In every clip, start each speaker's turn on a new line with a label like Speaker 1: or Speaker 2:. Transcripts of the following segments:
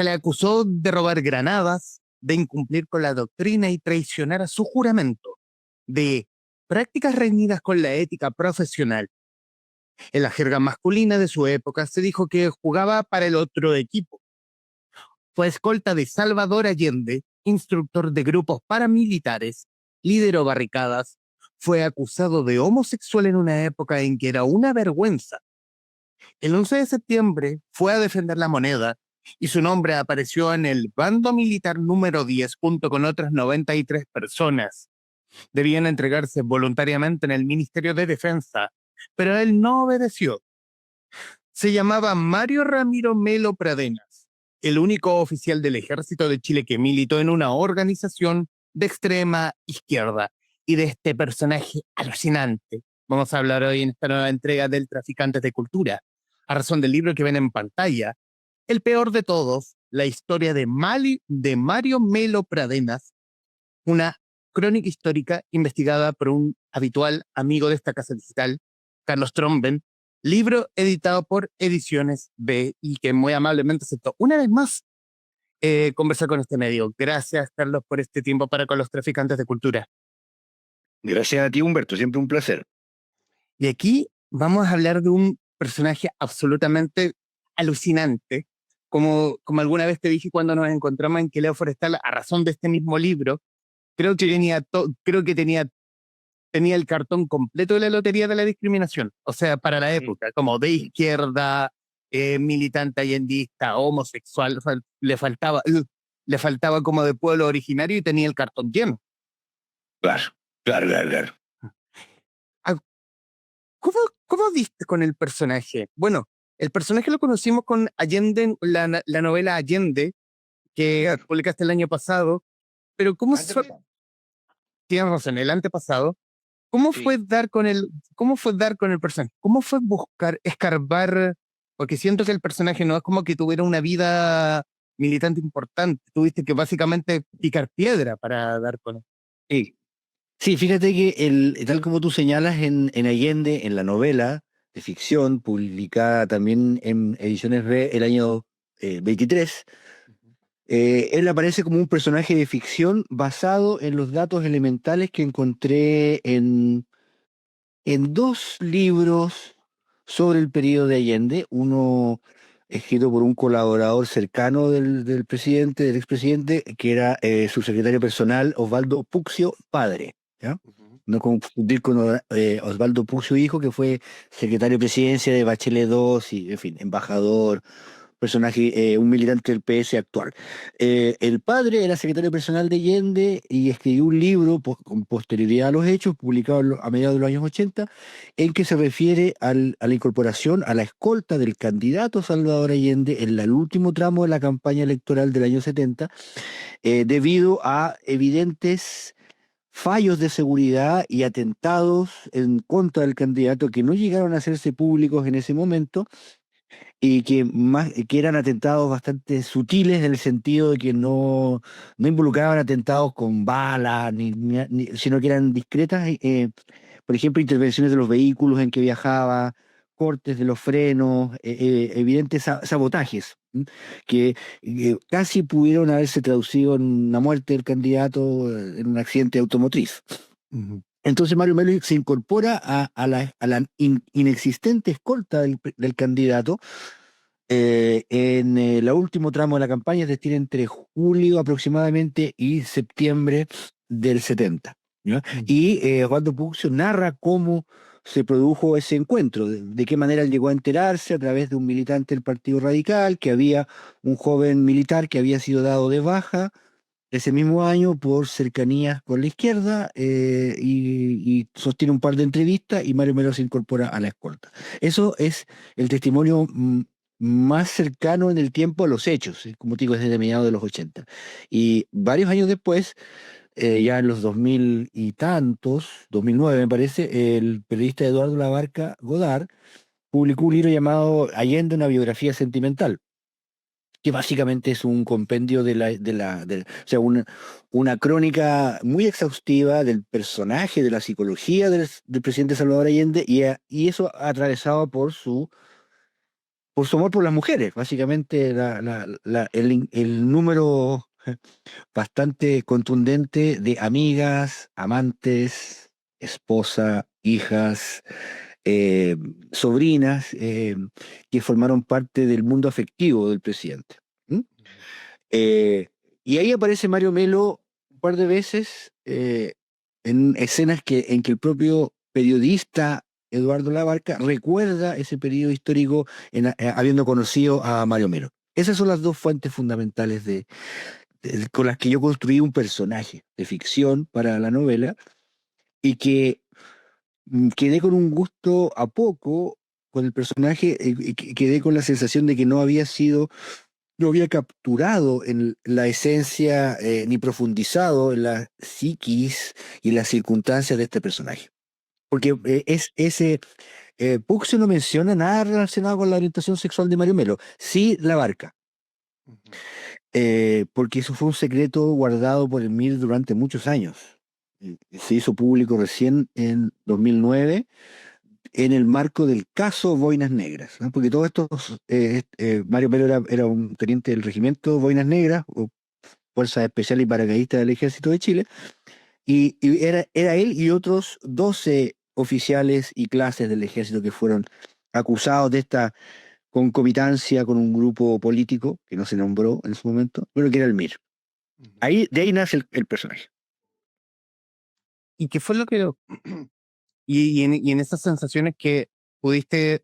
Speaker 1: Se le acusó de robar granadas, de incumplir con la doctrina y traicionar a su juramento, de prácticas reñidas con la ética profesional. En la jerga masculina de su época se dijo que jugaba para el otro equipo. Fue escolta de Salvador Allende, instructor de grupos paramilitares, lideró barricadas, fue acusado de homosexual en una época en que era una vergüenza. El 11 de septiembre fue a defender la moneda y su nombre apareció en el bando militar número 10 junto con otras 93 personas. Debían entregarse voluntariamente en el Ministerio de Defensa, pero él no obedeció. Se llamaba Mario Ramiro Melo Pradenas, el único oficial del Ejército de Chile que militó en una organización de extrema izquierda. Y de este personaje alucinante vamos a hablar hoy en esta nueva entrega del Traficantes de Cultura, a razón del libro que ven en pantalla, El peor de todos, la historia de Mario Melo Pradenas, una crónica histórica investigada por un habitual amigo de esta casa digital, Carlos Tromben, libro editado por Ediciones B y que muy amablemente aceptó una vez más conversar con este medio. Gracias, Carlos, por este tiempo para con los traficantes de cultura.
Speaker 2: Gracias a ti, Humberto, siempre un placer.
Speaker 1: Y aquí vamos a hablar de un personaje absolutamente alucinante, como alguna vez te dije cuando nos encontramos en Queleo Forestal, a razón de este mismo libro. Creo que tenía el cartón completo de la lotería de la discriminación, o sea, para la época, como de izquierda, militante allendista, homosexual, le faltaba como de pueblo originario y tenía el cartón lleno.
Speaker 2: Claro.
Speaker 1: ¿Cómo diste con el personaje? Bueno, el personaje lo conocimos con Allende, la novela Allende, que publicaste el año pasado, pero tienes razón, el antepasado. ¿Cómo
Speaker 2: Sí.
Speaker 1: fue dar con el personaje? ¿Cómo fue escarbar? Porque siento que el personaje no es como que tuviera una vida militante importante. Tuviste que básicamente picar piedra para dar con él.
Speaker 2: Sí, fíjate que tal como tú señalas en Allende, en la novela de ficción, publicada también en Ediciones B el año 23, él aparece como un personaje de ficción basado en los datos elementales que encontré en dos libros sobre el periodo de Allende, uno escrito por un colaborador cercano del presidente, del expresidente, que era su secretario personal, Osvaldo Puccio, padre, ¿ya? No confundir con Osvaldo Puccio, hijo, que fue secretario de presidencia de Bachelet II y, en fin, embajador, personaje, un militante del PS actual. El padre era secretario personal de Allende y escribió un libro con posterioridad a los hechos, publicado a mediados de los años 80, en que se refiere a la incorporación, a la escolta del candidato Salvador Allende en el último tramo de la campaña electoral del año 70, debido a evidentes fallos de seguridad y atentados en contra del candidato que no llegaron a hacerse públicos en ese momento y que eran atentados bastante sutiles en el sentido de que no involucraban atentados con balas, sino que eran discretas, por ejemplo, intervenciones de los vehículos en que viajaba, cortes de los frenos, evidentes sabotajes, que casi pudieron haberse traducido en una muerte del candidato en un accidente automotriz. Entonces Mario Melo se incorpora a la inexistente escolta del candidato en el último tramo de la campaña, es decir, entre julio aproximadamente y septiembre del 70. ¿Ya? Y Osvaldo Puccio narra cómo se produjo ese encuentro, de qué manera él llegó a enterarse a través de un militante del Partido Radical, que había un joven militar que había sido dado de baja ese mismo año por cercanías con la izquierda, y sostiene un par de entrevistas y Mario Melo se incorpora a la escolta. Eso es el testimonio más cercano en el tiempo a los hechos, como te digo, es desde mediados de los 80. Y varios años después, ya en los 2000 y tantos, 2009 me parece, el periodista Eduardo Labarca Godard publicó un libro llamado Allende, una biografía sentimental, que básicamente es un compendio o sea, una crónica muy exhaustiva del personaje, de la psicología del presidente Salvador Allende, y eso atravesado por por su amor por las mujeres. Básicamente el número bastante contundente de amigas, amantes, esposa, hijas, eh, sobrinas, que formaron parte del mundo afectivo del presidente. ¿Mm? Eh, y ahí aparece Mario Melo un par de veces, en escenas en que el propio periodista Eduardo Labarca recuerda ese periodo histórico habiendo conocido a Mario Melo. Esas son las dos fuentes fundamentales con las que yo construí un personaje de ficción para la novela, y que quedé con un gusto a poco con el personaje, quedé con la sensación de que no había capturado en la esencia, ni profundizado en la psiquis y las circunstancias de este personaje. Porque Puxio no menciona nada relacionado con la orientación sexual de Mario Melo, sí la barca, porque eso fue un secreto guardado por el MIR durante muchos años. Se hizo público recién en 2009 en el marco del caso Boinas Negras, ¿no? Porque todo esto, Mario Melo era un teniente del regimiento Boinas Negras, o Fuerzas Especiales y Paracaidistas del Ejército de Chile, y era él y otros 12 oficiales y clases del ejército que fueron acusados de esta concomitancia con un grupo político que no se nombró en su momento, pero que era el MIR. De ahí nace el personaje.
Speaker 1: ¿Y qué fue lo que... y en esas sensaciones que pudiste...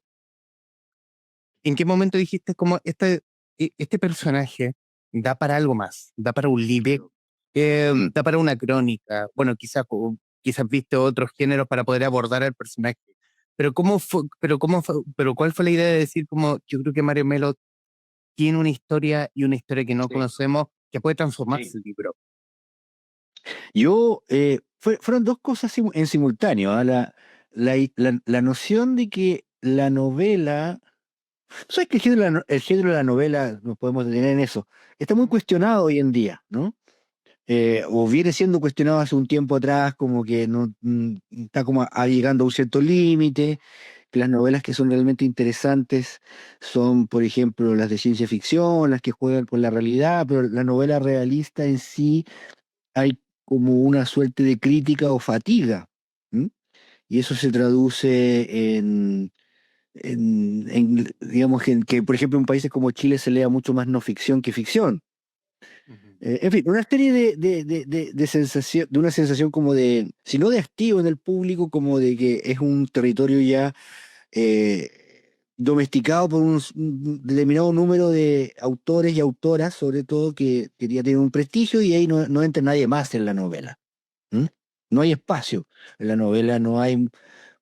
Speaker 1: ¿En qué momento dijiste como este personaje da para algo más? Da para un libro,
Speaker 2: Mm.
Speaker 1: da para una crónica. Bueno, quizás viste otros géneros para poder abordar al personaje. Pero ¿cuál fue la idea de decir como yo creo que Mario Melo tiene una historia y una historia que no
Speaker 2: Sí,
Speaker 1: conocemos que puede transformarse
Speaker 2: sí.
Speaker 1: el libro?
Speaker 2: Fueron dos cosas en simultáneo, ¿ah? La noción de que la novela, ¿sabes que el género de la novela, nos podemos detener en eso, está muy cuestionado hoy en día, ¿no? O viene siendo cuestionado hace un tiempo atrás, como que no está como llegando a un cierto límite, que las novelas que son realmente interesantes son, por ejemplo, las de ciencia ficción, las que juegan con la realidad, pero la novela realista en sí hay como una suerte de crítica o fatiga, ¿m? Y eso se traduce digamos, en que, por ejemplo, en países como Chile se lea mucho más no ficción que ficción. En fin, una serie de una sensación como de, si no de hastío en el público, como de que es un territorio ya domesticado por un determinado número de autores y autoras, sobre todo, que ya tienen un prestigio, y ahí no entra nadie más en la novela. ¿Mm? No hay espacio en la novela, no hay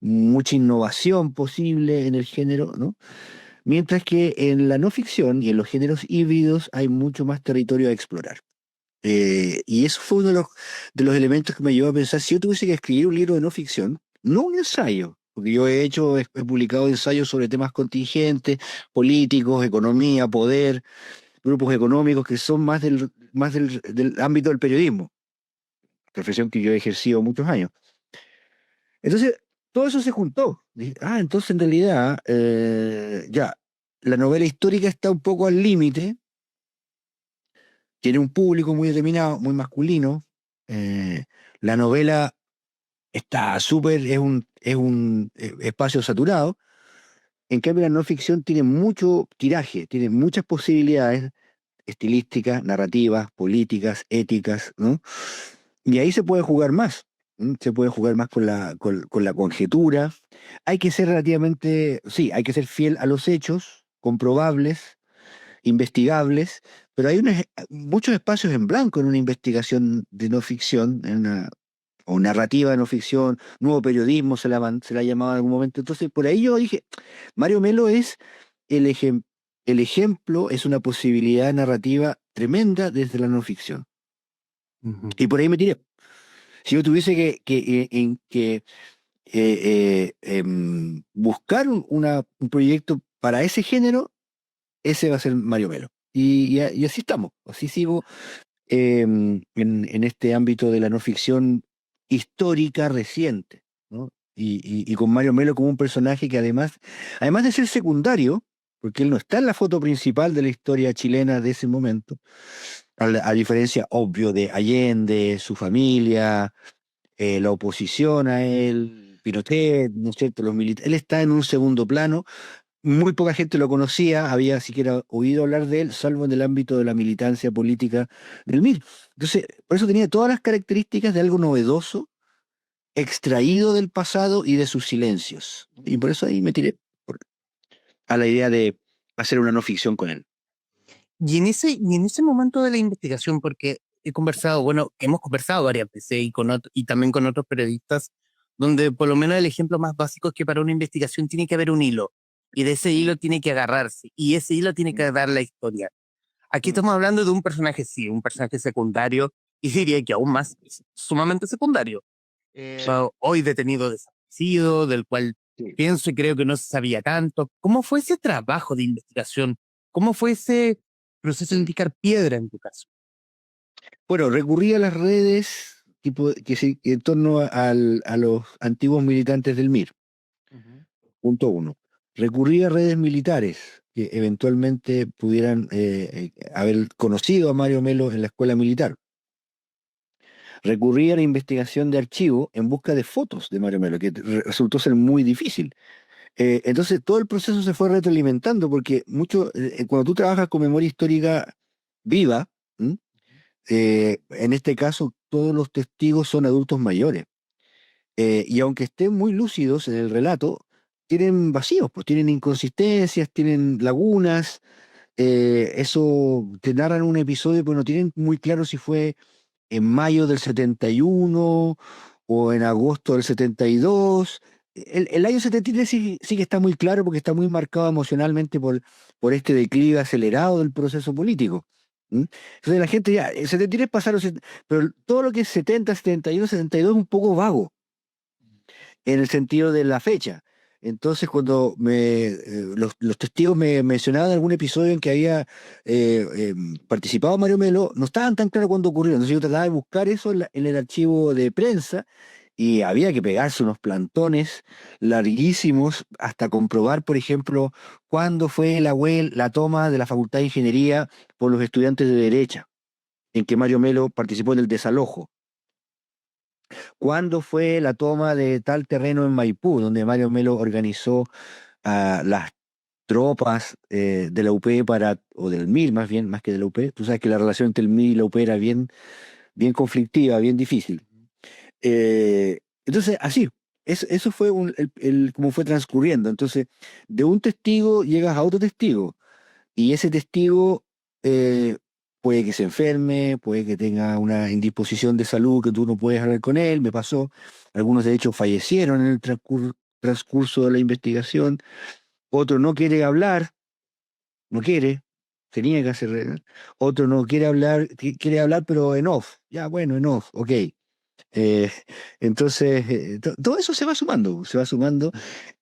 Speaker 2: mucha innovación posible en el género, ¿no? Mientras que en la no ficción y en los géneros híbridos hay mucho más territorio a explorar. Y eso fue uno de los elementos que me llevó a pensar, si yo tuviese que escribir un libro de no ficción, no un ensayo, porque yo he publicado ensayos sobre temas contingentes, políticos, economía, poder, grupos económicos que son más del ámbito del periodismo, profesión que yo he ejercido muchos años. Entonces, todo eso se juntó. Dije, entonces en realidad, ya, la novela histórica está un poco al límite, tiene un público muy determinado, muy masculino. La novela está súper, es un espacio saturado. En cambio, la no ficción tiene mucho tiraje, tiene muchas posibilidades estilísticas, narrativas, políticas, éticas, ¿no? Y ahí se puede jugar más. Se puede jugar más con la conjetura. Hay que ser sí, hay que ser fiel a los hechos, comprobables, investigables, pero hay muchos espacios en blanco en una investigación de no ficción, o narrativa de no ficción, nuevo periodismo se la ha llamado en algún momento. Entonces, por ahí yo dije, Mario Melo es el, ejem- el ejemplo, es una posibilidad narrativa tremenda desde la no ficción.
Speaker 1: Ujú.
Speaker 2: Y por ahí me tiré. Si yo tuviese que buscar un proyecto para ese género, ese va a ser Mario Melo. Y así estamos, así sigo, en este ámbito de la no ficción histórica reciente, ¿no? Y con Mario Melo como un personaje que además de ser secundario, porque él no está en la foto principal de la historia chilena de ese momento, a diferencia, obvio, de Allende, su familia, la oposición a él, Pinochet, ¿no es cierto? Los militares. Él está en un segundo plano. Muy poca gente lo conocía, había siquiera oído hablar de él, salvo en el ámbito de la militancia política del MIR. Entonces, por eso tenía todas las características de algo novedoso, extraído del pasado y de sus silencios. Y por eso ahí me tiré a la idea de hacer una no ficción con él.
Speaker 1: Y en ese momento de la investigación, porque he conversado, bueno, hemos conversado varias veces y también con otros periodistas, donde por lo menos el ejemplo más básico es que para una investigación tiene que haber un hilo, y de ese hilo tiene que agarrarse, y ese hilo tiene que dar la historia. Aquí estamos hablando de un personaje, sí, un personaje secundario, y diría que aún más sumamente secundario. Hoy detenido desaparecido, del cual
Speaker 2: Sí.
Speaker 1: pienso y creo que no se sabía tanto. ¿Cómo fue ese trabajo de investigación? ¿Cómo fue ese proceso de picar piedra en tu caso?
Speaker 2: Bueno, recurrí a las redes en torno a los antiguos militantes del MIR.
Speaker 1: Ujú.
Speaker 2: Punto uno. Recurrí a redes militares que eventualmente pudieran haber conocido a Mario Melo en la escuela militar. Recurrí a la investigación de archivo en busca de fotos de Mario Melo, que resultó ser muy difícil. Entonces todo el proceso se fue retroalimentando porque cuando tú trabajas con memoria histórica viva, ¿m? En este caso todos los testigos son adultos mayores. Y aunque estén muy lúcidos en el relato, tienen vacíos, pues tienen inconsistencias, tienen lagunas. Eso te narran un episodio, pero no tienen muy claro si fue en mayo del 71 o en agosto del 72. El año 73 sí que está muy claro porque está muy marcado emocionalmente por este declive acelerado del proceso político. ¿Mm? Entonces la gente ya, el 73 pasaron, pero todo lo que es 70, 71, 72 es un poco vago en el sentido de la fecha. Entonces, cuando los testigos me mencionaban algún episodio en que había participado Mario Melo, no estaban tan claros cuándo ocurrió. Entonces yo trataba de buscar eso en el archivo de prensa y había que pegarse unos plantones larguísimos hasta comprobar, por ejemplo, cuándo fue la toma de la Facultad de Ingeniería por los estudiantes de derecha, en que Mario Melo participó en el desalojo. ¿Cuándo fue la toma de tal terreno en Maipú, donde Mario Melo organizó a las tropas de la UP o del MIR más bien, más que de la UP? Tú sabes que la relación entre el MIR y la UP era bien conflictiva, bien difícil. Entonces, así, eso fue cómo fue transcurriendo. Entonces, de un testigo llegas a otro testigo, y ese testigo eh, puede que se enferme, puede que tenga una indisposición de salud que tú no puedes hablar con él, me pasó. Algunos de hecho fallecieron en el transcurso de la investigación. Otro no quiere hablar, no quiere, se niega a hacer. Otro no quiere hablar, quiere hablar pero en off. Ya, bueno, en off, ok. Eh, entonces, todo eso se va sumando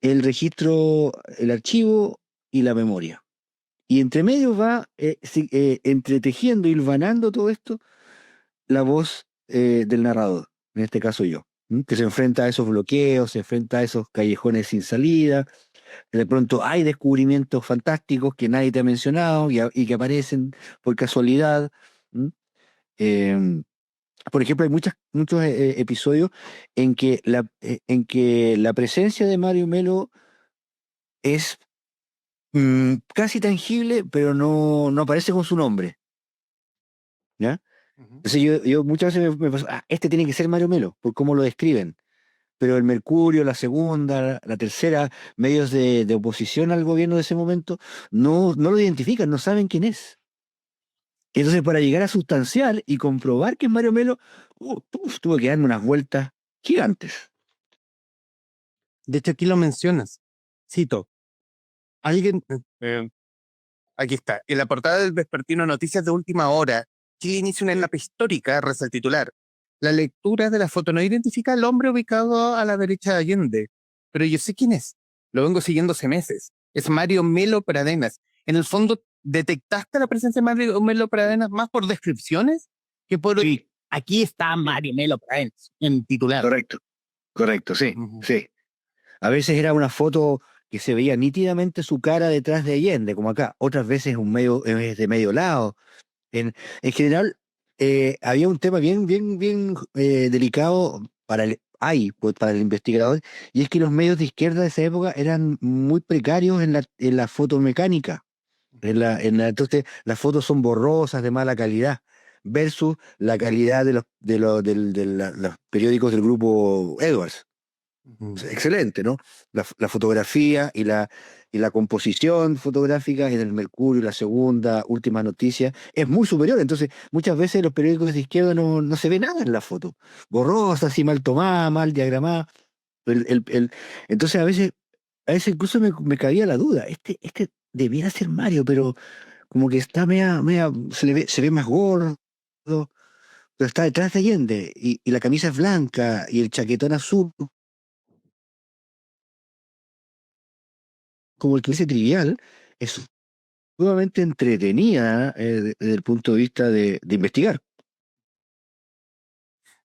Speaker 2: el registro, el archivo y la memoria. Y entre medio va entretejiendo, hilvanando todo esto, la voz del narrador, en este caso yo, ¿m? Que se enfrenta a esos bloqueos, se enfrenta a esos callejones sin salida. De pronto hay descubrimientos fantásticos que nadie te ha mencionado y que aparecen por casualidad. ¿M? Em, por ejemplo, hay muchos episodios en que la presencia de Mario Melo es casi tangible, pero no aparece con su nombre. ¿Ya?
Speaker 1: Ujú.
Speaker 2: Entonces yo muchas veces me pasó, este tiene que ser Mario Melo, por cómo lo describen. Pero el Mercurio, la segunda, la tercera, medios de oposición al gobierno de ese momento, no lo identifican, no saben quién es. Entonces, para llegar a sustancial y comprobar que es Mario Melo, tuve que darme unas vueltas gigantes.
Speaker 1: De hecho, aquí lo mencionas. Cito, alguien, aquí está, en la portada del vespertino Noticias de Última Hora, Chile inicia una etapa histórica, reza el titular. La lectura de la foto no identifica al hombre ubicado a la derecha de Allende, pero yo sé quién es. Lo vengo siguiendo hace meses. Es Mario Melo Pradenas. En el fondo, ¿detectaste la presencia de Mario Melo Pradenas más por descripciones que por...
Speaker 2: Sí,
Speaker 1: Aquí está Mario Melo Pradenas, en titular.
Speaker 2: correcto, correcto, sí,
Speaker 1: Ujú.
Speaker 2: sí. A veces era una foto que se veía nítidamente su cara detrás de Allende, como acá. Otras veces es de medio lado. En general, había un tema bien delicado pues, para el investigador, y es que los medios de izquierda de esa época eran muy precarios en la fotomecánica. Entonces, las fotos son borrosas, de mala calidad, versus la calidad los periódicos del grupo Edwards.
Speaker 1: Ujú.
Speaker 2: Excelente, ¿no? La fotografía y la composición fotográfica en el Mercurio, la segunda, última noticia, es muy superior. Entonces, muchas veces los periódicos de izquierda no se ve nada en la foto. Borrosa, así mal tomada, mal diagramada. El- el- el- entonces, a veces incluso me cabía la duda. Este debiera ser Mario, pero como que está se ve más gordo, pero está detrás de Allende, y la camisa es blanca, y el chaquetón azul, como el que dice trivial, es sumamente entretenida desde el punto de vista de investigar.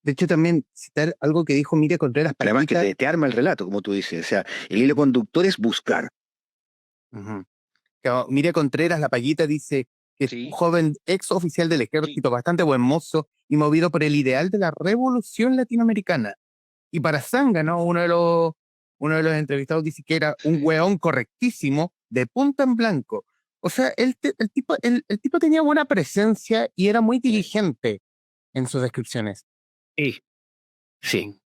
Speaker 1: De hecho, también citar algo que dijo Miriam Contreras
Speaker 2: Además que
Speaker 1: Paquita.
Speaker 2: te arma el relato, como tú dices. O sea, el hilo conductor es buscar.
Speaker 1: Ujú. Claro, Miriam Contreras, la Paquita, dice que es un
Speaker 2: Sí,
Speaker 1: joven ex oficial del ejército, bastante buen mozo y movido por el ideal de la revolución latinoamericana. Y para Zángano, uno de los entrevistados dice que era un
Speaker 2: sí,
Speaker 1: weón correctísimo, de punta en blanco. O sea, el tipo tenía buena presencia y era muy diligente en sus descripciones.
Speaker 2: sí, sí,
Speaker 1: Ujú,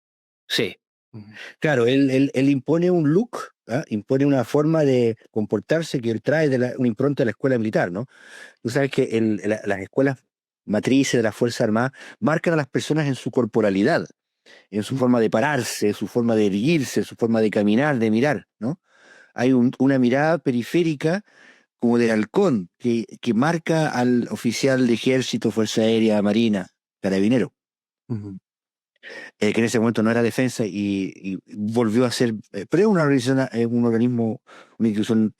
Speaker 2: sí.
Speaker 1: ujú,
Speaker 2: Claro, él impone un look, ¿ah? Impone una forma de comportarse que él trae una impronta de la escuela militar, ¿no? Tú sabes que las escuelas matrices de las Fuerzas Armadas marcan a las personas en su corporalidad, en su forma de pararse, su forma de erguirse, su forma de caminar, de mirar, ¿no? Hay una mirada periférica como del halcón que marca al oficial de ejército, Fuerza Aérea, Marina, carabinero,
Speaker 1: ujú.
Speaker 2: que en ese momento no era defensa y volvió a ser, pero es una organización, un organismo, una institución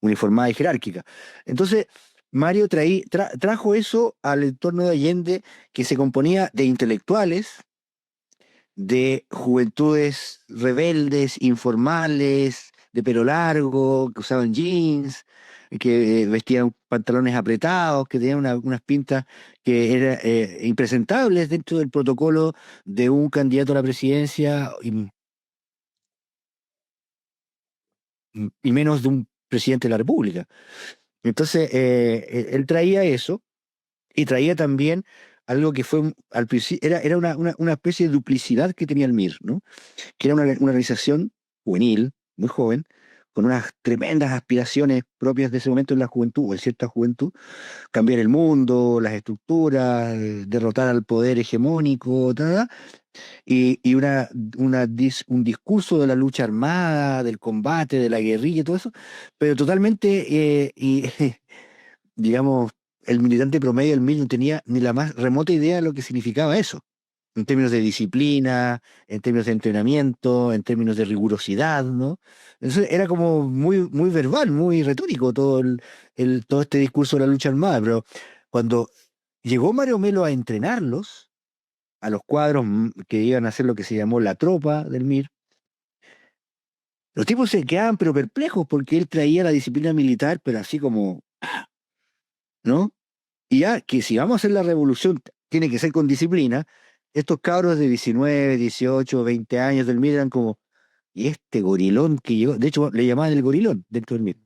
Speaker 2: uniformada y jerárquica. Entonces, Mario trajo eso al entorno de Allende, que se componía de intelectuales, de juventudes rebeldes, informales, de pelo largo, que usaban jeans, que vestían pantalones apretados, que tenían unas pintas que eran impresentables dentro del protocolo de un candidato a la presidencia y menos de un presidente de la República. Entonces, él traía eso y traía también algo que fue al principio, era una especie de duplicidad que tenía el MIR, ¿no? Que era una organización juvenil, muy joven, con unas tremendas aspiraciones propias de ese momento en la juventud, o en cierta juventud, cambiar el mundo, las estructuras, derrotar al poder hegemónico, y un discurso de la lucha armada, del combate, de la guerrilla y todo eso, pero totalmente, digamos, el militante promedio del MIR no tenía ni la más remota idea de lo que significaba eso en términos de disciplina, en términos de entrenamiento, en términos de rigurosidad, ¿no? Entonces era como muy verbal, muy retórico todo este discurso de la lucha armada, pero cuando llegó Mario Melo a entrenarlos, a los cuadros que iban a hacer lo que se llamó la tropa del MIR, los tipos se quedaban pero perplejos porque él traía la disciplina militar, pero así como, ¿no? Y ya que si vamos a hacer la revolución, tiene que ser con disciplina. Estos cabros de 19, 18, 20 años del MIR eran como, y este gorilón que llegó, de hecho le llamaban el gorilón dentro del MIR.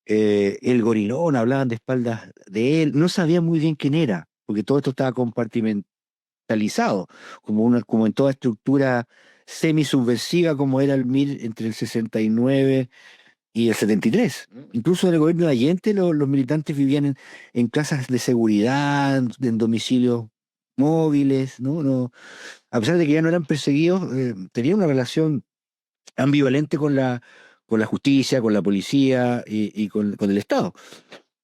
Speaker 2: El gorilón, hablaban de espaldas de él, no sabían muy bien quién era, porque todo esto estaba compartimentalizado, como en toda estructura semisubversiva como era el MIR entre el 69 y el 73. Incluso en el gobierno de Allende los militantes vivían en casas de seguridad, en domicilios móviles, ¿no? No, a pesar de que ya no eran perseguidos, tenían una relación ambivalente con la justicia, con la policía y con el Estado.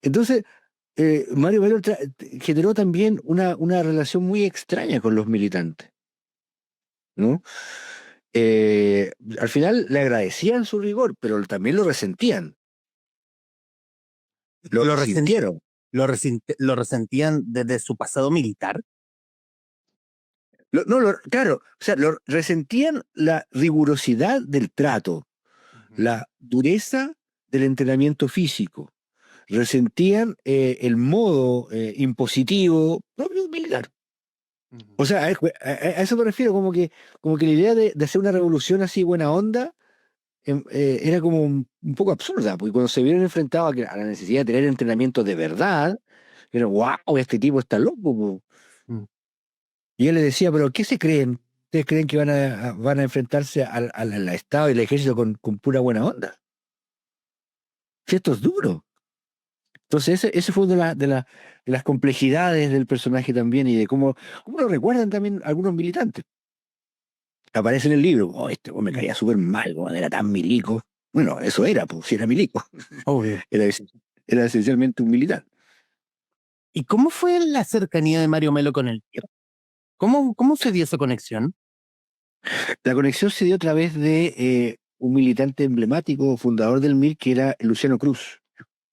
Speaker 2: Entonces, Mario Melo generó también una relación muy extraña con los militantes, ¿no? Eh, Al final le agradecían su rigor, pero también lo resentían, lo
Speaker 1: Lo, resen-
Speaker 2: sintieron.
Speaker 1: lo resentían desde su pasado militar.
Speaker 2: No, claro, o sea, resentían la rigurosidad del trato, la dureza del entrenamiento físico, resentían el modo impositivo propio de un militar. O sea, a eso me refiero, como que la idea de hacer una revolución así buena onda era como un poco absurda, porque cuando se vieron enfrentados a la necesidad de tener entrenamiento de verdad, era, wow, este tipo está loco, po".
Speaker 1: Mm.
Speaker 2: Y él le decía, pero ¿qué se creen? ¿Ustedes creen que van a enfrentarse al Estado y al ejército con pura buena onda? Si esto es duro. Entonces, ese fue una de las complejidades del personaje también y de cómo lo recuerdan también algunos militantes. Aparece en el libro, oh, este me
Speaker 1: Mm.
Speaker 2: caía súper mal, como era tan milico. Bueno, eso era, pues, si era milico.
Speaker 1: Obvio.
Speaker 2: Era, era esencialmente un militar.
Speaker 1: ¿Y cómo fue la cercanía de Mario Melo con el tío? ¿Cómo se dio esa conexión?
Speaker 2: La conexión se dio a través de un militante emblemático, fundador del MIR, que era Luciano Cruz.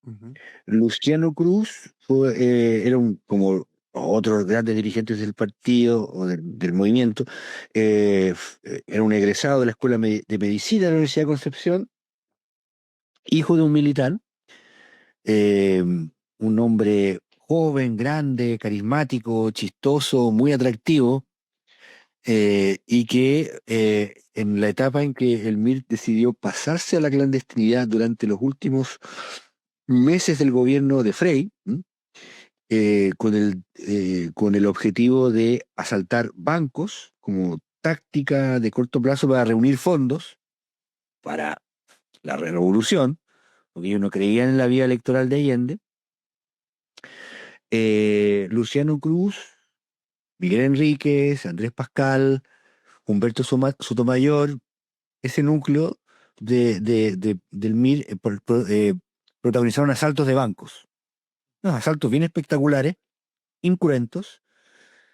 Speaker 1: Ujú.
Speaker 2: Luciano Cruz era como otros grandes dirigentes del partido o del movimiento, era un egresado de la Escuela de Medicina de la Universidad de Concepción, hijo de un militar, un hombre joven, grande, carismático, chistoso, muy atractivo, y que en la etapa en que el MIR decidió pasarse a la clandestinidad durante los últimos meses del gobierno de Frei, ¿m? Con el objetivo de asaltar bancos como táctica de corto plazo para reunir fondos para la revolución, porque ellos no creían en la vía electoral de Allende. Luciano Cruz, Miguel Enríquez, Andrés Pascal, Humberto Sotomayor, ese núcleo del MIR protagonizaron asaltos de bancos. Unos asaltos bien espectaculares, incruentos,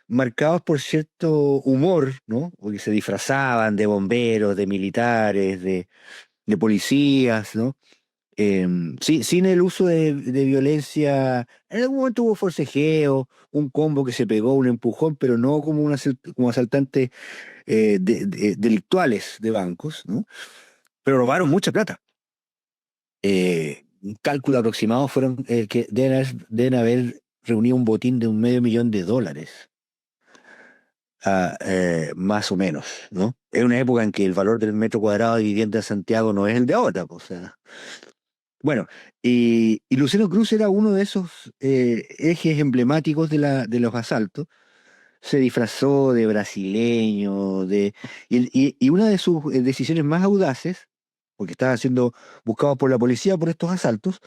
Speaker 2: marcados por cierto humor, ¿no? Porque se disfrazaban de bomberos, de militares, de policías, ¿no? Sí, sin el uso de violencia. En algún momento hubo forcejeo, un combo que se pegó, un empujón, pero no como, como asaltantes delictuales de bancos, ¿no? Pero robaron mucha plata. Un cálculo aproximado fueron que deben haber reunido un botín de $500,000. Más o menos, ¿no? Es una época en que el valor del metro cuadrado de vivienda en Santiago no es el de ahora, pues, o sea. Bueno, y Luciano Cruz era uno de esos ejes emblemáticos de los asaltos. Se disfrazó de brasileño, y una de sus decisiones más audaces, porque estaba siendo buscado por la policía por estos asaltos,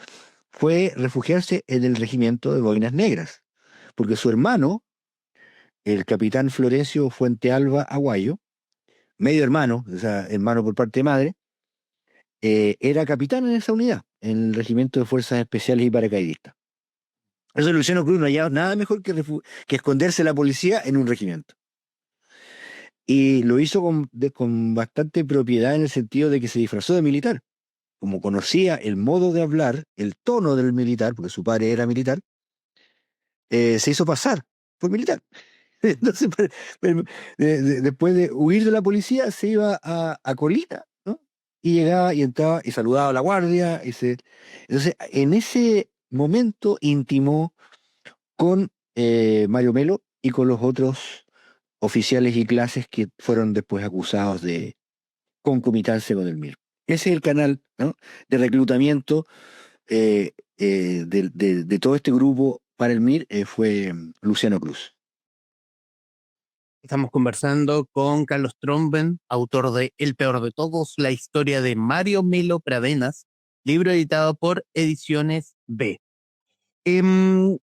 Speaker 2: fue refugiarse en el regimiento de Boinas Negras, porque su hermano, el capitán Florencio Fuentealba Aguayo, medio hermano, o sea, hermano por parte de madre, era capitán en esa unidad, en el Regimiento de Fuerzas Especiales y Paracaidistas. Eso Luciano Cruz no hallaba nada mejor que esconderse la policía en un regimiento. Y lo hizo con bastante propiedad en el sentido de que se disfrazó de militar. Como conocía el modo de hablar, el tono del militar, porque su padre era militar, se hizo pasar por militar. Entonces, después de huir de la policía, se iba a Colina, ¿no? Y llegaba y entraba y saludaba a la guardia. Entonces, en ese momento intimó con Mario Melo y con los otros oficiales y clases que fueron después acusados de concomitancia con el MIR. Ese es el canal, ¿no? De reclutamiento de todo este grupo para el MIR, fue Luciano Cruz.
Speaker 1: Estamos conversando con Carlos Tromben, autor de El peor de todos, la historia de Mario Melo Pradenas, libro editado por Ediciones B. Em,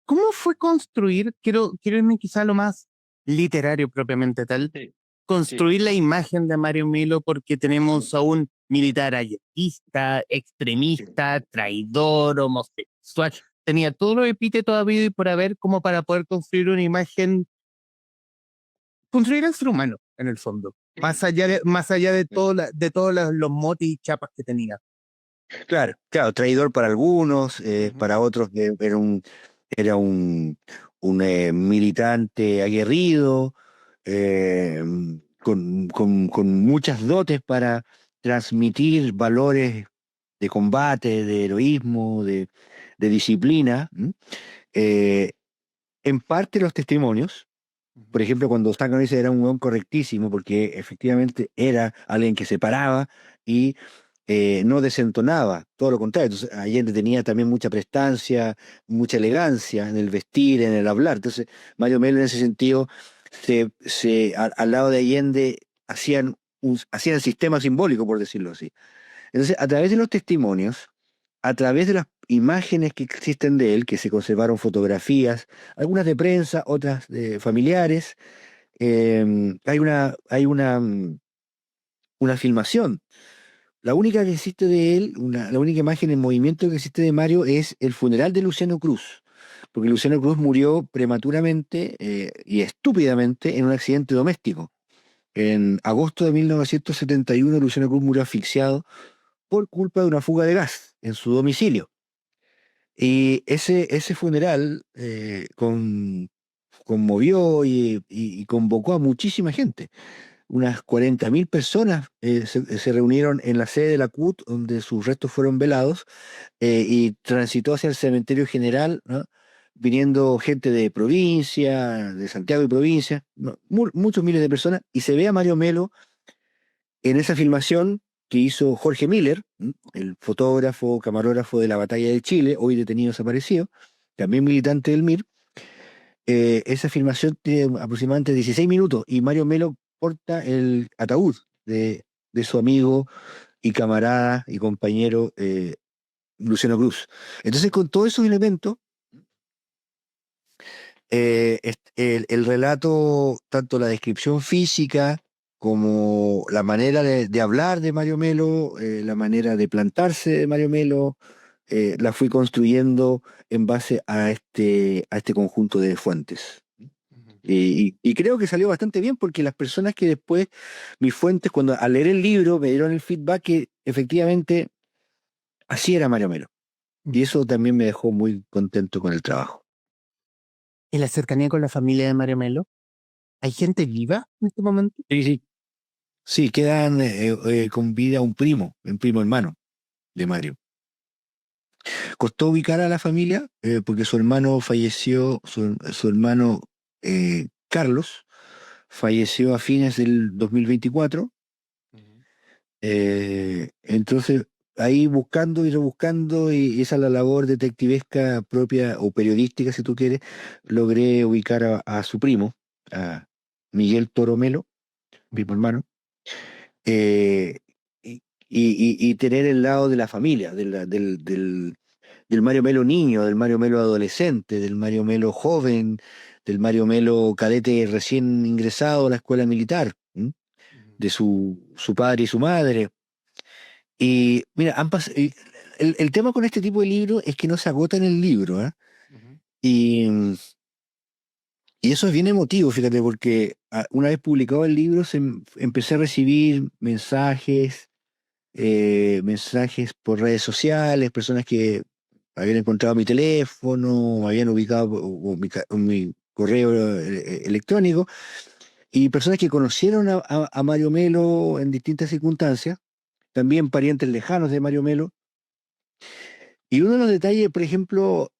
Speaker 1: ¿Cómo fue construir? Quiero irme quizá a lo más literario propiamente tal.
Speaker 2: Sí, sí.
Speaker 1: Construir la imagen de Mario Melo porque tenemos a un militar ayatista, extremista, traidor, homosexual. Tenía todo lo epíteto habido y por haber como para poder construir una imagen, construir al ser humano en el fondo, más allá de, de todos los motes y chapas que tenía.
Speaker 2: Claro, claro, traidor para algunos,
Speaker 1: Ujú.
Speaker 2: para otros era un militante aguerrido, eh, con muchas dotes para transmitir valores de combate, de heroísmo, de disciplina. Eh, en parte los testimonios, por ejemplo, cuando Stanton dice era un hueón correctísimo, porque efectivamente era alguien que se paraba y no desentonaba, todo lo contrario. Entonces, Allende tenía también mucha prestancia, mucha elegancia en el vestir, en el hablar. Entonces, Mario Melo en ese sentido, al lado de Allende hacían el sistema simbólico, por decirlo así. Entonces, a través de los testimonios, a través de las imágenes que existen de él, que se conservaron fotografías, algunas de prensa, otras de familiares, hay una filmación. La única que existe de él, la única imagen en movimiento que existe de Mario es el funeral de Luciano Cruz, porque Luciano Cruz murió prematuramente y estúpidamente en un accidente doméstico. En agosto de 1971, Luciano Cruz murió asfixiado por culpa de una fuga de gas en su domicilio. Y ese funeral conmovió y convocó a muchísima gente. Unas 40.000 personas se reunieron en la sede de la CUT, donde sus restos fueron velados, y transitó hacia el cementerio general, ¿no? Viniendo gente de provincia, de Santiago y provincia, ¿no? Muchos miles de personas, y se ve a Mario Melo en esa filmación que hizo Jorge Miller, el fotógrafo, camarógrafo de la Batalla de Chile, hoy detenido desaparecido, también militante del MIR. Esa filmación tiene aproximadamente 16 minutos y Mario Melo porta el ataúd de su amigo y camarada y compañero Luciano Cruz. Entonces, con todos esos elementos, el relato, tanto la descripción física como la manera de hablar de Mario Melo, la manera de plantarse de Mario Melo, la fui construyendo en base a este conjunto de fuentes. Y creo que salió bastante bien porque las personas que después, mis fuentes, cuando al leer el libro me dieron el feedback que efectivamente así era Mario Melo. Y eso también me dejó muy contento con el trabajo.
Speaker 1: ¿Y la cercanía con la familia de Mario Melo? ¿Hay gente viva en este momento?
Speaker 2: Sí, sí. Sí, quedan con vida un primo hermano de Mario. Costó ubicar a la familia porque su hermano falleció, su hermano Carlos falleció a fines del 2024. Entonces, ahí buscando y rebuscando, y esa es la labor detectivesca propia o periodística, si tú quieres, logré ubicar a su primo, a Miguel Toromelo, primo hermano, eh, y tener el lado de la familia, del Mario Melo niño, del Mario Melo adolescente, del Mario Melo joven, del Mario Melo cadete recién ingresado a la escuela militar, de su padre y su madre. Y mira, el tema con este tipo de libros es que no se agota en el libro, ¿eh? Y, y eso es bien emotivo, fíjate, porque una vez publicado el libro empecé a recibir mensajes por redes sociales, personas que habían encontrado mi teléfono, me habían ubicado mi correo electrónico, y personas que conocieron a Mario Melo en distintas circunstancias, también parientes lejanos de Mario Melo. Y uno de los detalles, por ejemplo,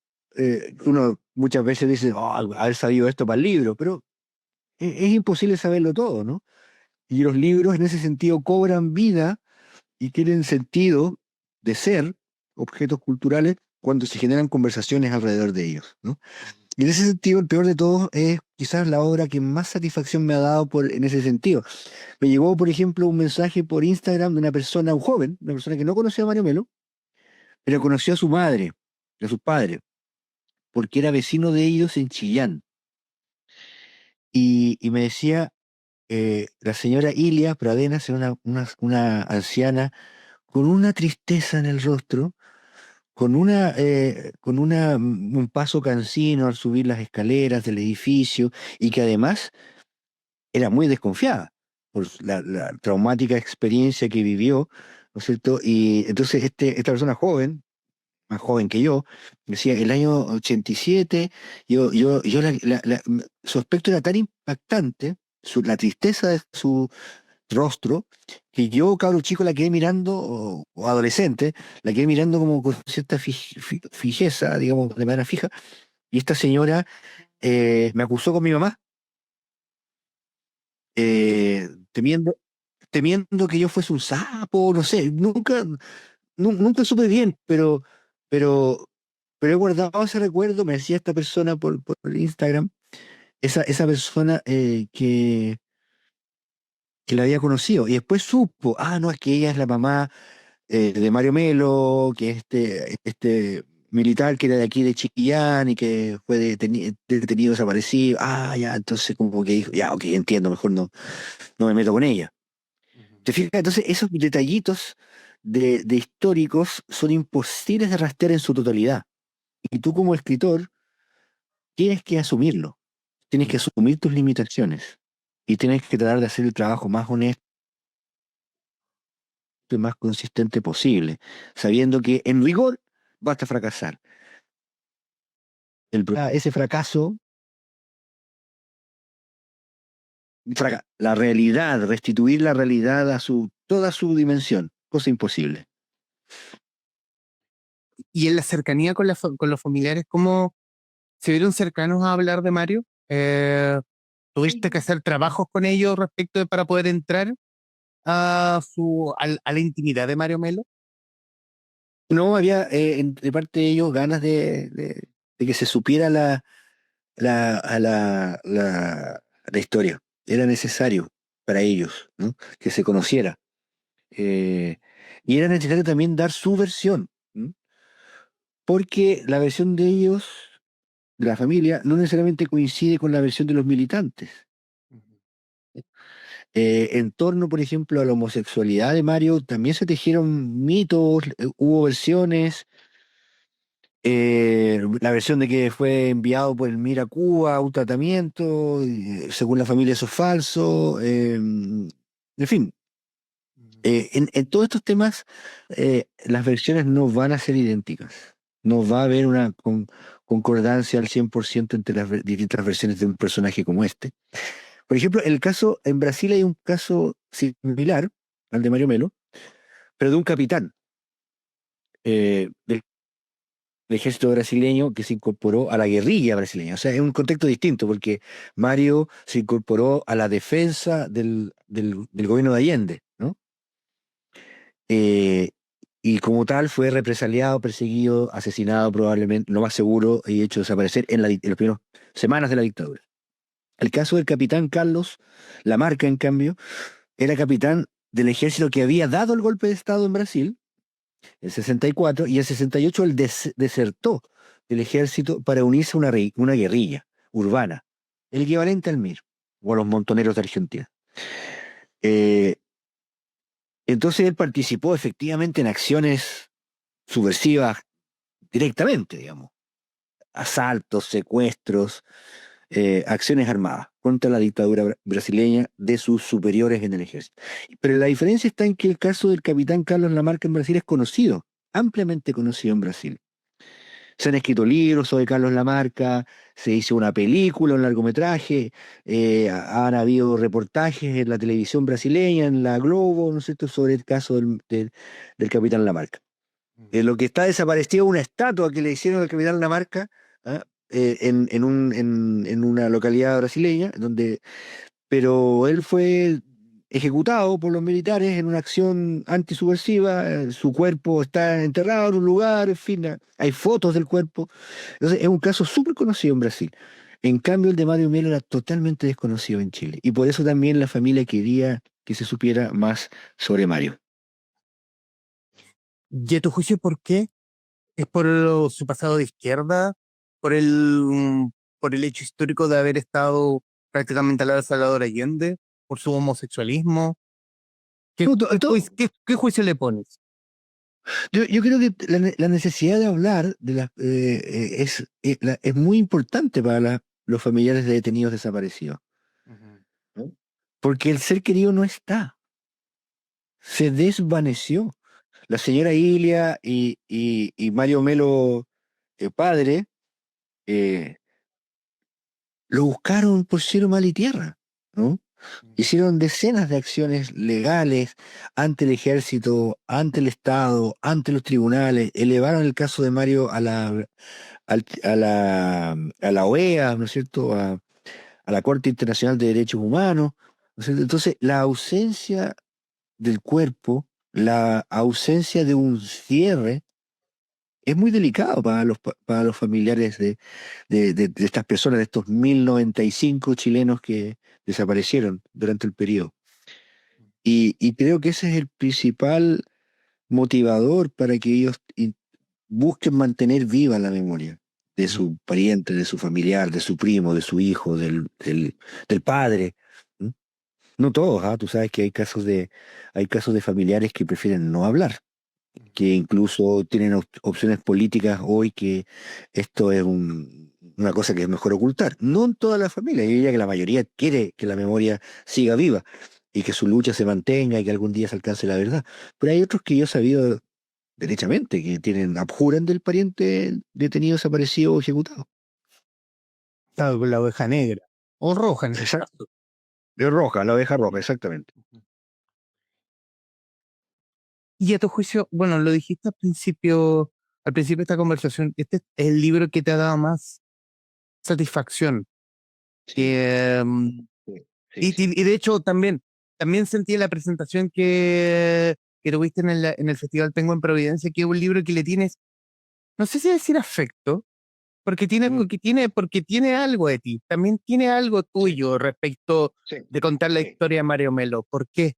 Speaker 2: uno muchas veces dice, "Oh, haber sabido esto para el libro", pero es imposible saberlo todo, ¿no? Y los libros en ese sentido cobran vida y tienen sentido de ser objetos culturales cuando se generan conversaciones alrededor de ellos, ¿no? Y en ese sentido, el peor de todos es quizás la obra que más satisfacción me ha dado en ese sentido. Me llegó, por ejemplo, un mensaje por Instagram de una persona, un joven, una persona que no conocía a Mario Melo, pero conoció a su madre, a su padre, porque era vecino de ellos en Chillán. Y me decía, la señora Ilia Pradenas era una anciana con una tristeza en el rostro, un paso cansino al subir las escaleras del edificio, y que además era muy desconfiada por la traumática experiencia que vivió, ¿no es cierto? Y entonces esta persona joven, más joven que yo, decía, el año 87, su aspecto era tan impactante, la tristeza de rostro, que yo, cabro chico, la quedé mirando, o adolescente, la quedé mirando como con cierta fijeza, digamos, de manera fija, y esta señora me acusó con mi mamá, temiendo, temiendo que yo fuese un sapo, no sé, nunca supe bien, pero, pero he guardado ese recuerdo, me decía esta persona por Instagram, esa persona que la había conocido, y después supo, no, es que ella es la mamá de Mario Melo, que es este militar que era de aquí de Chiquillán y que fue detenido, desaparecido. Ya, entonces como que dijo, ya, ok, entiendo, mejor no me meto con ella. ¿Te fijas? Entonces esos detallitos de históricos son imposibles de rastrear en su totalidad. Y tú como escritor tienes que asumirlo, tienes que asumir tus limitaciones y tienes que tratar de hacer el trabajo más honesto y más consistente posible, sabiendo que en rigor vas a fracasar. Ese fracaso, la realidad, restituir la realidad a toda su dimensión, cosa imposible.
Speaker 1: Y en la cercanía con, con los familiares, ¿cómo se vieron cercanos a hablar de Mario? ¿Tuviste que hacer trabajos con ellos para poder entrar a la intimidad de Mario Melo?
Speaker 2: No había de parte de ellos ganas de que se supiera la historia. Era necesario para ellos, ¿no? Que se conociera. Eh, y era necesario también dar su versión, ¿no? Porque la versión de ellos, de la familia, no necesariamente coincide con la versión de los militantes. En torno, por ejemplo, a la homosexualidad de Mario, también se tejieron mitos, hubo versiones. La versión de que fue enviado por el MIR a Cuba a un tratamiento, según la familia eso es falso. En fin, en todos estos temas las versiones no van a ser idénticas. No va a haber una concordancia al 100% entre las distintas versiones de un personaje como este. Por ejemplo, en Brasil hay un caso similar al de Mario Melo, pero de un capitán del ejército brasileño que se incorporó a la guerrilla brasileña. O sea, es un contexto distinto porque Mario se incorporó a la defensa del gobierno de Allende, ¿no? Eh, y como tal fue represaliado, perseguido, asesinado probablemente, lo más seguro, y hecho desaparecer en las primeras semanas de la dictadura. El caso del capitán Carlos Lamarca, en cambio, era capitán del ejército que había dado el golpe de Estado en Brasil, el 64, y el 68 él desertó del ejército para unirse a una guerrilla urbana, el equivalente al MIR o a los montoneros de Argentina. Eh, entonces él participó efectivamente en acciones subversivas directamente, digamos, asaltos, secuestros, acciones armadas contra la dictadura brasileña de sus superiores en el ejército. Pero la diferencia está en que el caso del capitán Carlos Lamarca en Brasil es conocido, ampliamente conocido en Brasil. Se han escrito libros sobre Carlos Lamarca, se hizo una película, un largometraje, han habido reportajes en la televisión brasileña, en la Globo, ¿no es cierto?, sobre el caso del capitán Lamarca. Lo que está desaparecido es una estatua que le hicieron al capitán Lamarca, ¿ah? En una localidad brasileña, pero él fue ejecutado por los militares en una acción antisubversiva, su cuerpo está enterrado en un lugar, en fin, hay fotos del cuerpo. Entonces es un caso súper conocido en Brasil. En cambio, el de Mario Melo era totalmente desconocido en Chile, y por eso también la familia quería que se supiera más sobre Mario.
Speaker 1: ¿Y a tu juicio por qué? ¿Es por su pasado de izquierda? ¿Por por el hecho histórico de haber estado prácticamente al lado de Salvador Allende? ¿Por su homosexualismo? ¿Qué,
Speaker 2: No,
Speaker 1: qué juicio le pones?
Speaker 2: yo creo que la necesidad de hablar es muy importante para los familiares de detenidos desaparecidos, ¿no? Porque el ser querido no está, se desvaneció. La señora Ilia y Mario Melo, padre, eh, lo buscaron por cielo, mal y tierra, ¿no? Hicieron decenas de acciones legales ante el ejército, ante el Estado, ante los tribunales, elevaron el caso de Mario a la OEA, ¿no es cierto? A la Corte Internacional de Derechos Humanos, ¿no es cierto? Entonces, la ausencia del cuerpo, la ausencia de un cierre, es muy delicado para los familiares de estas personas, de estos 1095 chilenos que desaparecieron durante el periodo. Y creo que ese es el principal motivador para que ellos busquen mantener viva la memoria de su pariente, de su familiar, de su primo, de su hijo, del padre. ¿M? No todos, ¿ah? Tú sabes que hay casos de familiares que prefieren no hablar, que incluso tienen opciones políticas hoy que esto es una cosa que es mejor ocultar. No en toda la familia, yo diría que la mayoría quiere que la memoria siga viva y que su lucha se mantenga y que algún día se alcance la verdad. Pero hay otros que yo he sabido derechamente que abjuran del pariente detenido, desaparecido o ejecutado.
Speaker 1: Claro, con la oveja negra. O roja en este
Speaker 2: Exacto.
Speaker 1: caso.
Speaker 2: De roja, la oveja roja, exactamente.
Speaker 1: Y a tu juicio, bueno, lo dijiste al principio de esta conversación, este es el libro que te ha dado más satisfacción.
Speaker 2: Sí,
Speaker 1: Que,
Speaker 2: sí, sí.
Speaker 1: y de hecho también sentí en la presentación que tuviste en el Festival Penguin en Providencia, que es un libro que le tienes, no sé si decir afecto,
Speaker 2: Mm,
Speaker 1: porque tiene algo de ti, también tiene algo
Speaker 2: sí,
Speaker 1: tuyo respecto
Speaker 2: sí,
Speaker 1: de contar la
Speaker 2: sí.
Speaker 1: historia de Mario Melo. ¿Por qué?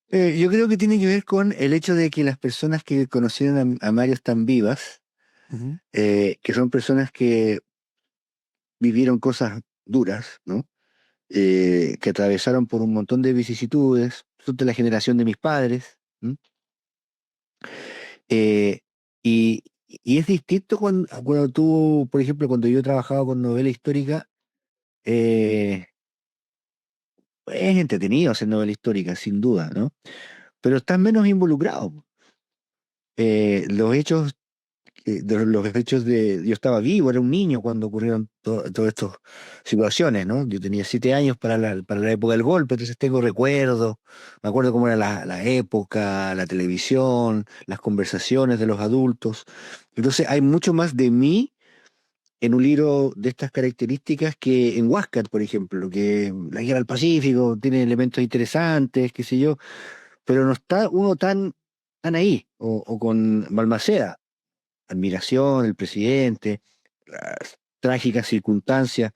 Speaker 2: Eh, yo creo que tiene que ver con el hecho de que las personas que conocieron a Mario están vivas,
Speaker 1: Ujú.
Speaker 2: que son personas que vivieron cosas duras, ¿no? Que atravesaron por un montón de vicisitudes, son de la generación de mis padres. ¿M? Eh, y es distinto cuando tú, por ejemplo, cuando yo he trabajado con novela histórica, eh, es entretenido hacer novela histórica, sin duda, ¿no? Pero estás menos involucrado. Los hechos, los hechos yo estaba vivo, era un niño cuando ocurrieron todas estas situaciones, ¿no? Yo tenía 7 años para la época del golpe, entonces tengo recuerdos, me acuerdo cómo era la época, la televisión, las conversaciones de los adultos. Entonces hay mucho más de mí en un libro de estas características que en Huáscar, por ejemplo, que la Guerra del Pacífico tiene elementos interesantes, qué sé yo, pero no está uno tan ahí, o con Balmaceda, admiración, el presidente, las trágicas circunstancias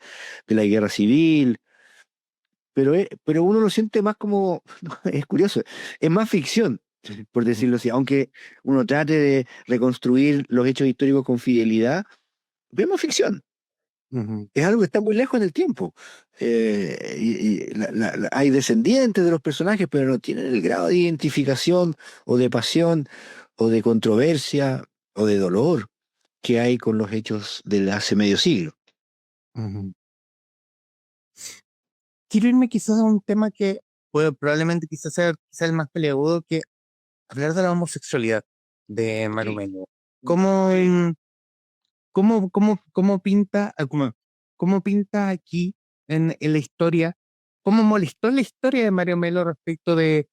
Speaker 2: de la guerra civil, pero uno lo siente más como, es curioso, es más ficción, por decirlo así, aunque uno trate de reconstruir los hechos históricos con fidelidad, es más ficción.
Speaker 1: Ujú.
Speaker 2: Es algo que está muy lejos en el tiempo. Hay descendientes de los personajes, pero no tienen el grado de identificación o de pasión o de controversia o de dolor que hay con los hechos de hace medio siglo.
Speaker 1: Ujú. Quiero irme quizás a un tema que probablemente quizás sea el más peliagudo, que hablar de la homosexualidad de Mario
Speaker 2: Sí,
Speaker 1: Melo. ¿Cómo,
Speaker 2: sí.
Speaker 1: cómo pinta, cómo pinta aquí en la historia, cómo molestó la historia de Mario Melo respecto de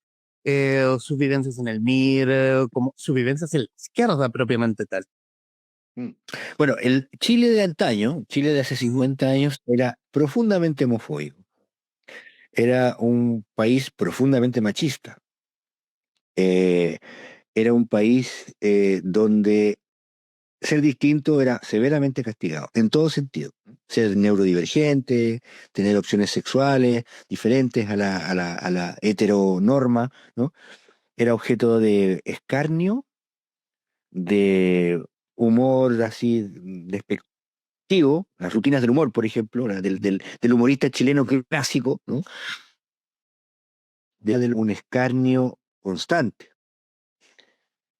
Speaker 1: sus vivencias en el MIR, como sus vivencias en la izquierda propiamente tal?
Speaker 2: Mm. Bueno, el Chile de antaño, Chile de hace
Speaker 1: Ujú.
Speaker 2: 50 años, era profundamente homofóbico. Era un país profundamente machista. Eh, Era un país donde ser distinto era severamente castigado, en todo sentido. Ser neurodivergente, tener opciones sexuales diferentes a la heteronorma, ¿no? Era objeto de escarnio, de humor así despectivo, las rutinas del humor, por ejemplo, del humorista chileno clásico, ¿no? Un escarnio constante.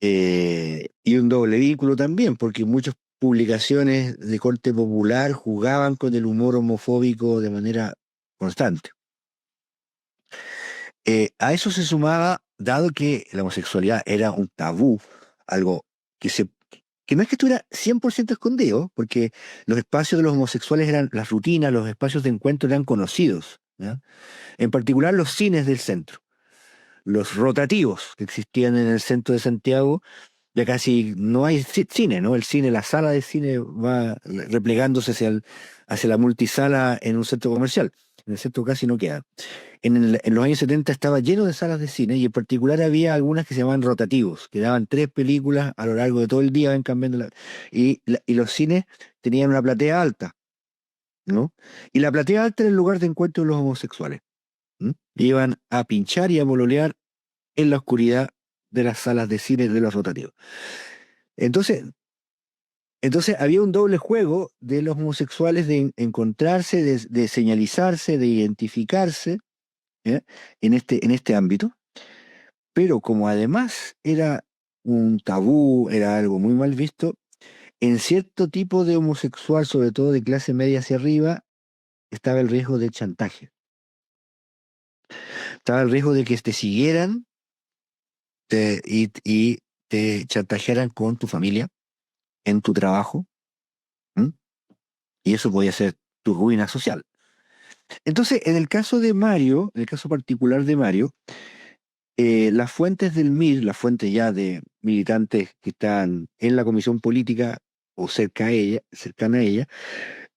Speaker 2: Y un doble vínculo también, porque muchas publicaciones de corte popular jugaban con el humor homofóbico de manera constante. A eso se sumaba, dado que la homosexualidad era un tabú, algo que que no es que estuviera 100% escondido, porque los espacios de los homosexuales eran las rutinas, los espacios de encuentro eran conocidos. ¿ya? En particular los cines del centro, los rotativos que existían en el centro de Santiago. Ya casi no hay cine, ¿no? El cine, la sala de cine va replegándose hacia la multisala en un centro comercial. En el centro casi no queda. En los años 70 estaba lleno de salas de cine y en particular había algunas que se llamaban rotativos, que daban 3 películas a lo largo de todo el día, ven cambiando y los cines tenían una platea alta, ¿no? Y la platea alta era el lugar de encuentro de los homosexuales. ¿M? Iban a pinchar y a pololear en la oscuridad de las salas de cine de los rotativos. Entonces, entonces había un doble juego de los homosexuales de encontrarse, de señalizarse, de identificarse, ¿ya? En este ámbito, pero como además era un tabú, era algo muy mal visto, en cierto tipo de homosexual, sobre todo de clase media hacia arriba, estaba el riesgo de chantaje. Estaba el riesgo de que te siguieran y te chantajearan con tu familia, en tu trabajo, ¿m? Y eso podía ser tu ruina social. Entonces, en el caso de Mario, en el caso particular de Mario, las fuentes del MIR, las fuentes ya de militantes que están en la comisión política o cercana a ella,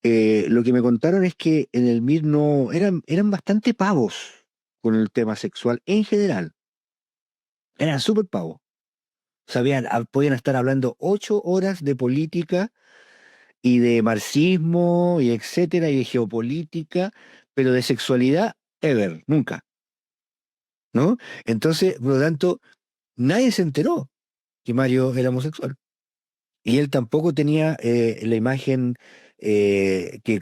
Speaker 2: lo que me contaron es que en el MIR no eran bastante pavos con el tema sexual en general. Eran súper pavos. Podían estar hablando 8 horas de política y de marxismo y etcétera, y de geopolítica, pero de sexualidad, ever, nunca, ¿no? Entonces, por lo tanto, nadie se enteró que Mario era homosexual. Y él tampoco tenía la imagen que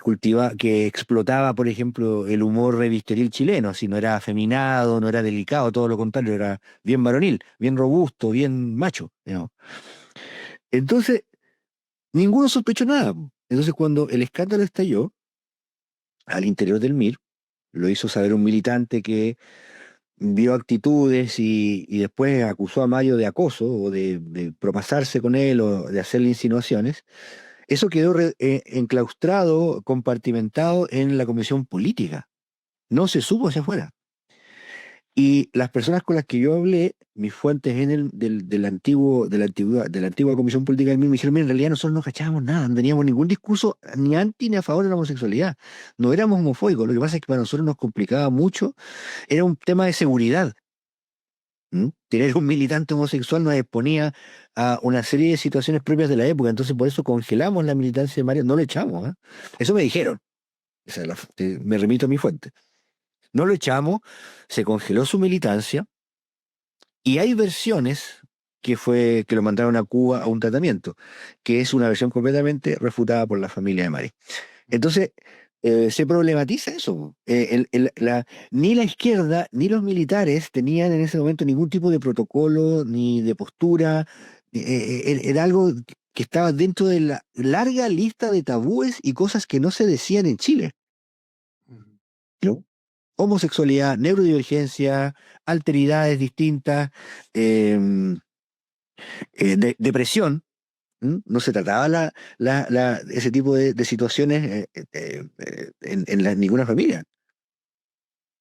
Speaker 2: explotaba, por ejemplo, el humor revisteril chileno, si no era afeminado, no era delicado, todo lo contrario, era bien varonil, bien robusto, bien macho, digamos. Entonces, ninguno sospechó nada, po. Entonces, cuando el escándalo estalló al interior del MIR, lo hizo saber un militante que vio actitudes y después acusó a Mario de acoso o de propasarse con él o de hacerle insinuaciones. Eso quedó enclaustrado, compartimentado en la comisión política. No se supo hacia afuera. Y las personas con las que yo hablé, mis fuentes de la antigua comisión política del MIR, me dijeron: "Mira, en realidad nosotros no cachábamos nada, no teníamos ningún discurso ni anti ni a favor de la homosexualidad. No éramos homofóbicos. Lo que pasa es que para nosotros nos complicaba mucho, era un tema de seguridad. ¿Mm? Tener un militante homosexual nos exponía a una serie de situaciones propias de la época, entonces por eso congelamos la militancia de Mario, no lo echamos, ¿eh?". Eso me dijeron. Me remito a mi fuente. No lo echamos, se congeló su militancia y hay versiones que lo mandaron a Cuba a un tratamiento, que es una versión completamente refutada por la familia de Mario. Entonces, se problematiza eso. Ni la izquierda ni los militares tenían en ese momento ningún tipo de protocolo ni de postura. Era algo que estaba dentro de la larga lista de tabúes y cosas que no se decían en Chile, ¿no? Homosexualidad, neurodivergencia, alteridades distintas, em, depresión. ¿Mm? No se trataba ese tipo de situaciones en ninguna familia.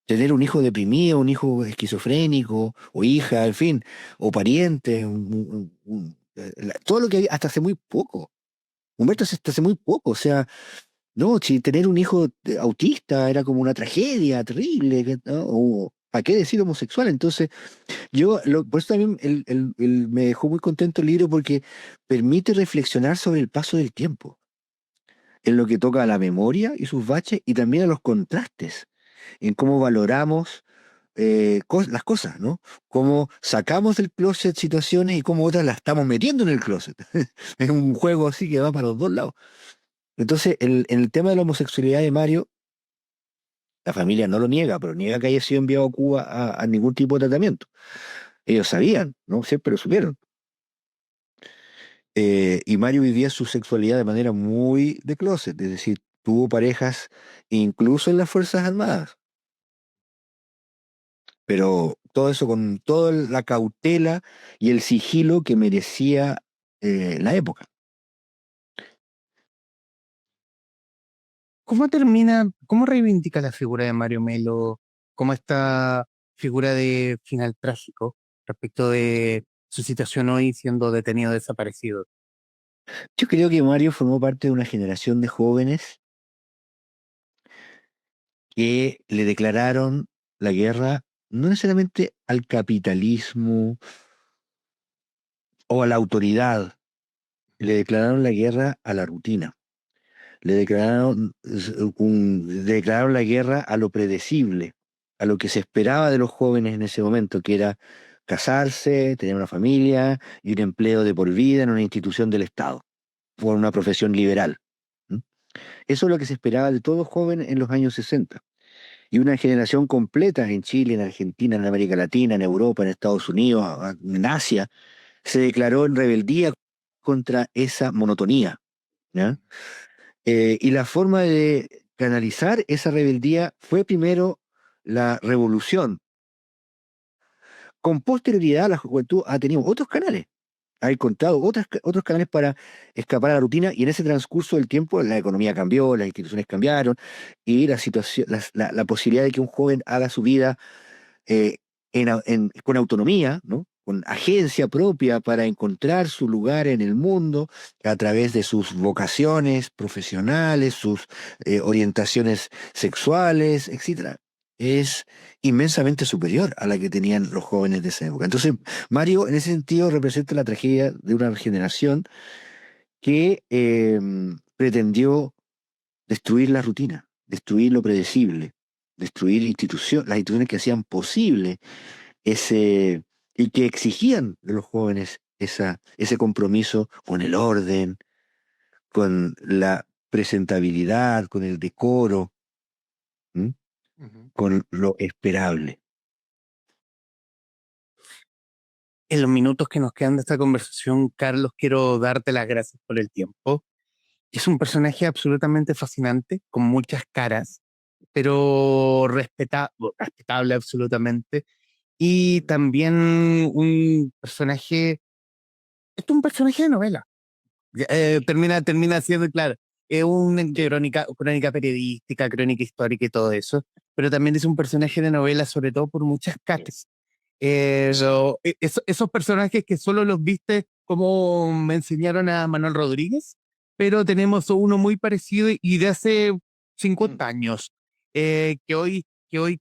Speaker 2: Tener un hijo deprimido, un hijo esquizofrénico, o hija, en fin, o pariente, todo lo que había hasta hace muy poco. Humberto, hasta hace muy poco. O sea, no, si tener un hijo autista era como una tragedia terrible, ¿no? O, ¿para qué decir homosexual? Entonces, por eso también me dejó muy contento el libro, porque permite reflexionar sobre el paso del tiempo, en lo que toca a la memoria y sus baches, y también a los contrastes, en cómo valoramos las cosas, ¿no? Cómo sacamos del closet situaciones y cómo otras las estamos metiendo en el closet. Es un juego así que va para los dos lados. Entonces, en el tema de la homosexualidad de Mario, la familia no lo niega, pero niega que haya sido enviado a Cuba a ningún tipo de tratamiento. Ellos sabían, ¿no? Siempre lo supieron. Y Mario vivía su sexualidad de manera muy de closet, es decir, tuvo parejas incluso en las Fuerzas Armadas, pero todo eso con toda la cautela y el sigilo que merecía la época.
Speaker 1: cómo reivindica la figura de Mario Melo, como esta figura de final trágico respecto de su situación hoy siendo detenido desaparecido?
Speaker 2: Yo creo que Mario formó parte de una generación de jóvenes que le declararon la guerra no necesariamente al capitalismo o a la autoridad, le declararon la guerra a la rutina, le declararon la guerra a lo predecible, a lo que se esperaba de los jóvenes en ese momento, que era casarse, tener una familia y un empleo de por vida en una institución del Estado, por una profesión liberal. ¿M? Eso es lo que se esperaba de todo joven en los años 60. Y una generación completa en Chile, en Argentina, en América Latina, en Europa, en Estados Unidos, en Asia, se declaró en rebeldía contra esa monotonía, ¿ya? Y la forma de canalizar esa rebeldía fue primero la revolución. Con posterioridad, la juventud ha tenido otros canales, ha encontrado otros canales para escapar a la rutina, y en ese transcurso del tiempo la economía cambió, las instituciones cambiaron, y la situación, la posibilidad de que un joven haga su vida eh, con autonomía, ¿no? Con agencia propia para encontrar su lugar en el mundo a través de sus vocaciones profesionales, sus orientaciones sexuales, etcétera, es inmensamente superior a la que tenían los jóvenes de esa época. Entonces, Mario, en ese sentido, representa la tragedia de una generación que pretendió destruir la rutina, destruir lo predecible, destruir las instituciones que hacían posible ese y que exigían de los jóvenes ese compromiso con el orden, con la presentabilidad, con el decoro, ¿m?
Speaker 1: Ujú.
Speaker 2: Con lo esperable.
Speaker 1: En los minutos que nos quedan de esta conversación, Carlos, quiero darte las gracias por el tiempo. Es un personaje absolutamente fascinante, con muchas caras, pero respetable absolutamente. Y también un personaje, esto es un personaje de novela. Termina siendo, claro, es una crónica periodística, crónica histórica y todo eso, pero también es un personaje de novela, sobre todo por muchas caras. Esos personajes que solo los viste como me enseñaron a Manuel Rodríguez, pero tenemos uno muy parecido y de hace 50 años, que hoy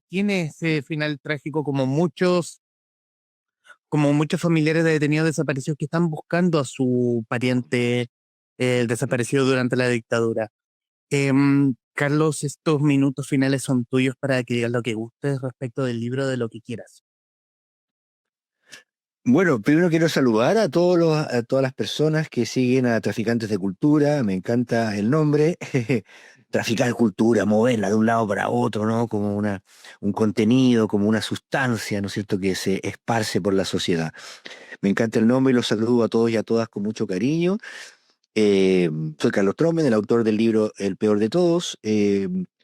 Speaker 1: tiene ese final trágico como muchos familiares de detenidos desaparecidos que están buscando a su pariente desaparecido durante la dictadura. Carlos, estos minutos finales son tuyos para que digas lo que gustes respecto del libro, de lo que quieras.
Speaker 2: Bueno, primero quiero saludar a todas las personas que siguen a Traficantes de Cultura. Me encanta el nombre. Traficar cultura, moverla de un lado para otro, ¿no? Como un contenido, como una sustancia, ¿no es cierto?, que se esparce por la sociedad. Me encanta el nombre y los saludo a todos y a todas con mucho cariño. Eh, Soy Carlos Tromen, el autor del libro El peor de todos,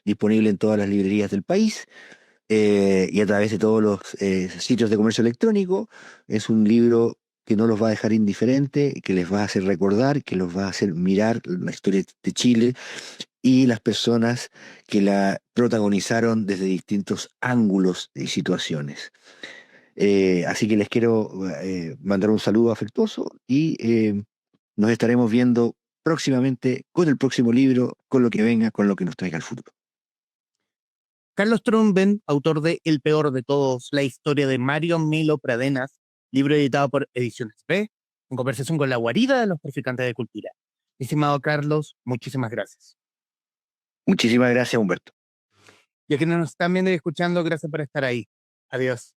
Speaker 2: disponible en todas las librerías del país y a través de todos los sitios de comercio electrónico. Es un libro que no los va a dejar indiferente, que les va a hacer recordar, que los va a hacer mirar la historia de Chile y las personas que la protagonizaron desde distintos ángulos y situaciones. Así que les quiero mandar un saludo afectuoso y nos estaremos viendo próximamente con el próximo libro, con lo que venga, con lo que nos traiga el futuro.
Speaker 1: Carlos Trumben, autor de El peor de todos, la historia de Mario Milo Pradenas, libro editado por Ediciones B, en conversación con la guarida de los traficantes de cultura. Estimado Carlos, muchísimas gracias.
Speaker 2: Muchísimas gracias, Humberto.
Speaker 1: Y a quienes nos están viendo y escuchando, gracias por estar ahí. Adiós.